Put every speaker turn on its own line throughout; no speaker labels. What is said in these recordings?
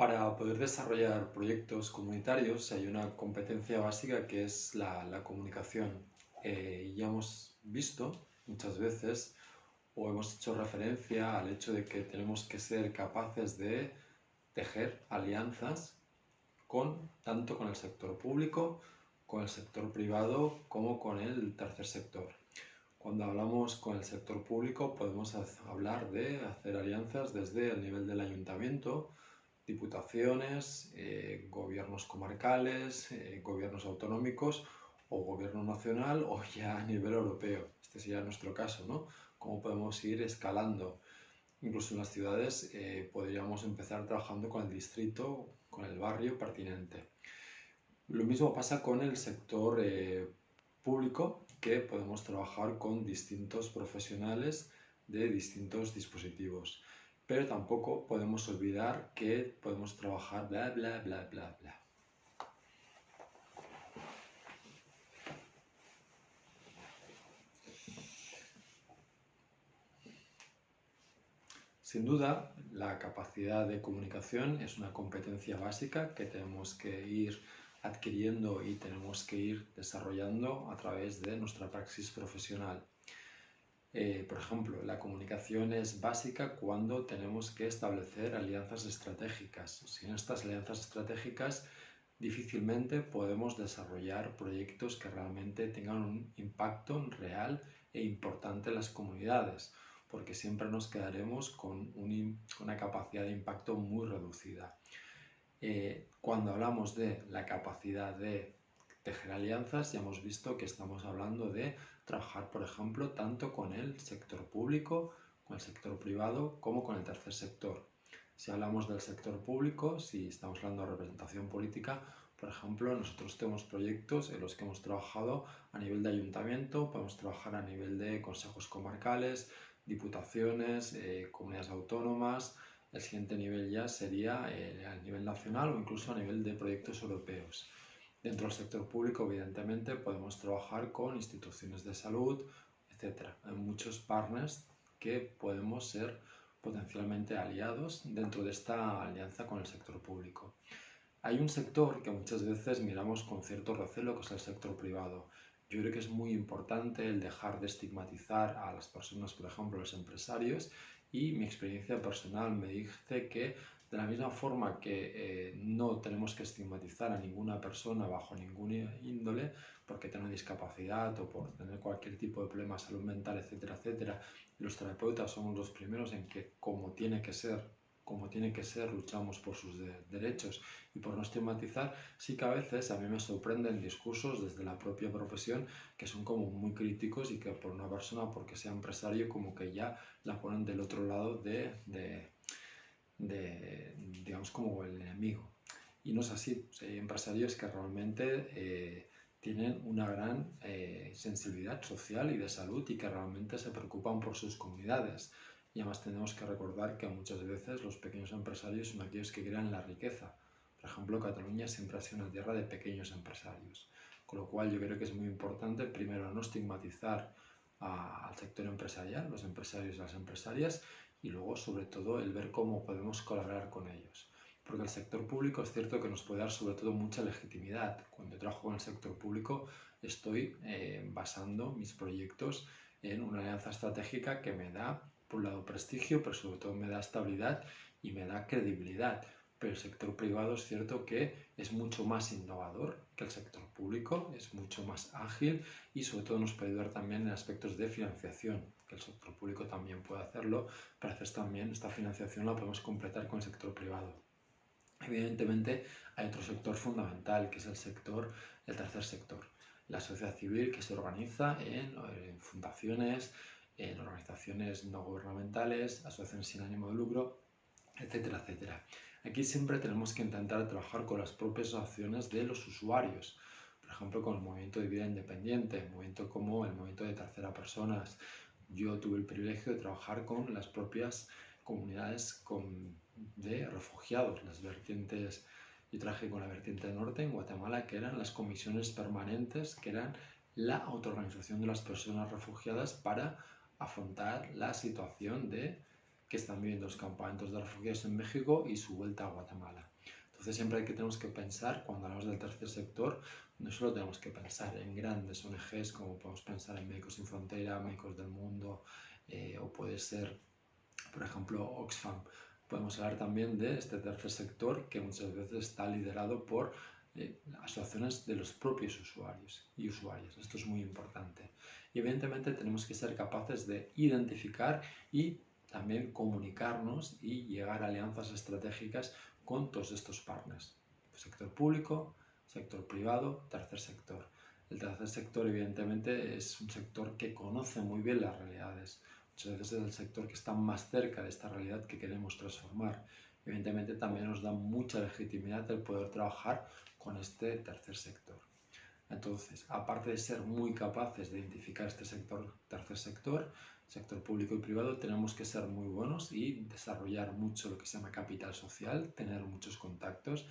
Para poder desarrollar proyectos comunitarios hay una competencia básica que es la comunicación. Ya hemos visto muchas veces o hemos hecho referencia al hecho de que tenemos que ser capaces de tejer alianzas tanto con el sector público, con el sector privado como con el tercer sector. Cuando hablamos con el sector público podemos hablar de hacer alianzas desde el nivel del ayuntamiento, diputaciones, gobiernos comarcales, gobiernos autonómicos o gobierno nacional o ya a nivel europeo. Este sería nuestro caso, ¿no? Cómo podemos ir escalando. Incluso en las ciudades podríamos empezar trabajando con el distrito, con el barrio pertinente. Lo mismo pasa con el sector público, que podemos trabajar con distintos profesionales de distintos dispositivos. Pero tampoco podemos olvidar que podemos trabajar bla bla bla bla bla. Sin duda, la capacidad de comunicación es una competencia básica que tenemos que ir adquiriendo y tenemos que ir desarrollando a través de nuestra praxis profesional. Por ejemplo, la comunicación es básica cuando tenemos que establecer alianzas estratégicas. Sin estas alianzas estratégicas, difícilmente podemos desarrollar proyectos que realmente tengan un impacto real e importante en las comunidades, porque siempre nos quedaremos con una capacidad de impacto muy reducida. Cuando hablamos de la capacidad de tejer alianzas, ya hemos visto que estamos hablando de trabajar, por ejemplo, tanto con el sector público, con el sector privado, como con el tercer sector. Si hablamos del sector público, si estamos hablando de representación política, por ejemplo, nosotros tenemos proyectos en los que hemos trabajado a nivel de ayuntamiento, podemos trabajar a nivel de consejos comarcales, diputaciones, comunidades autónomas. El siguiente nivel ya sería a nivel nacional o incluso a nivel de proyectos europeos. Dentro del sector público, evidentemente, podemos trabajar con instituciones de salud, etc. Hay muchos partners que podemos ser potencialmente aliados dentro de esta alianza con el sector público. Hay un sector que muchas veces miramos con cierto recelo, que es el sector privado. Yo creo que es muy importante el dejar de estigmatizar a las personas, por ejemplo, los empresarios, y mi experiencia personal me dice que de la misma forma que no tenemos que estigmatizar a ninguna persona bajo ninguna índole, porque tiene una discapacidad o por tener cualquier tipo de problema de salud mental, etcétera, etcétera, los terapeutas somos los primeros en que, como tiene que ser, luchamos por sus derechos y por no estigmatizar. Sí que a veces a mí me sorprenden discursos desde la propia profesión que son como muy críticos y que por una persona, porque sea empresario, como que ya la ponen del otro lado digamos, como el enemigo. Y no es así. O sea, hay empresarios que realmente tienen una gran sensibilidad social y de salud y que realmente se preocupan por sus comunidades. Y además tenemos que recordar que muchas veces los pequeños empresarios son aquellos que crean la riqueza. Por ejemplo, Cataluña siempre ha sido una tierra de pequeños empresarios. Con lo cual yo creo que es muy importante, primero, no estigmatizar al sector empresarial, los empresarios y las empresarias, y luego, sobre todo, el ver cómo podemos colaborar con ellos. Porque el sector público es cierto que nos puede dar sobre todo mucha legitimidad. Cuando trabajo con el sector público estoy basando mis proyectos en una alianza estratégica que me da, por un lado, prestigio, pero sobre todo me da estabilidad y me da credibilidad. Pero el sector privado es cierto que es mucho más innovador que el sector público, es mucho más ágil y sobre todo nos puede ayudar también en aspectos de financiación, que el sector público también puede hacerlo, pero a veces también esta financiación la podemos completar con el sector privado. Evidentemente hay otro sector fundamental, que es el tercer sector, la sociedad civil, que se organiza en fundaciones, en organizaciones no gubernamentales, asociaciones sin ánimo de lucro, etcétera, etcétera. Aquí siempre tenemos que intentar trabajar con las propias acciones de los usuarios, por ejemplo con el movimiento de vida independiente, movimiento como el movimiento de tercera personas. Yo tuve el privilegio de trabajar con las propias comunidades de refugiados, las vertientes. Yo trabajé con la vertiente norte en Guatemala, que eran las comisiones permanentes, que eran la autoorganización de las personas refugiadas para afrontar la situación que están viviendo los campamentos de refugiados en México y su vuelta a Guatemala. Entonces siempre tenemos que pensar, cuando hablamos del tercer sector, no solo tenemos que pensar en grandes ONGs, como podemos pensar en Médicos Sin Frontera, Médicos del Mundo, o puede ser, por ejemplo, Oxfam. Podemos hablar también de este tercer sector que muchas veces está liderado por asociaciones de los propios usuarios y usuarias. Esto es muy importante. Y evidentemente tenemos que ser capaces de identificar y también comunicarnos y llegar a alianzas estratégicas con todos estos partners. Sector público, sector privado, tercer sector. El tercer sector evidentemente es un sector que conoce muy bien las realidades. Muchas veces es el sector que está más cerca de esta realidad que queremos transformar. Evidentemente también nos da mucha legitimidad el poder trabajar con este tercer sector. Entonces, aparte de ser muy capaces de identificar este tercer sector público y privado, tenemos que ser muy buenos y desarrollar mucho lo que se llama capital social, tener muchos contactos,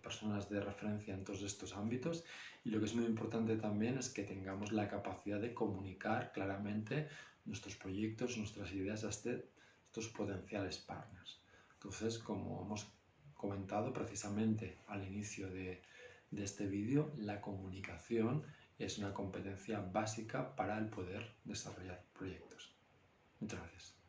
personas de referencia en todos estos ámbitos. Y lo que es muy importante también es que tengamos la capacidad de comunicar claramente nuestros proyectos, nuestras ideas a estos potenciales partners. Entonces, como hemos comentado precisamente al inicio de este vídeo, la comunicación es una competencia básica para el poder desarrollar proyectos. Muchas gracias.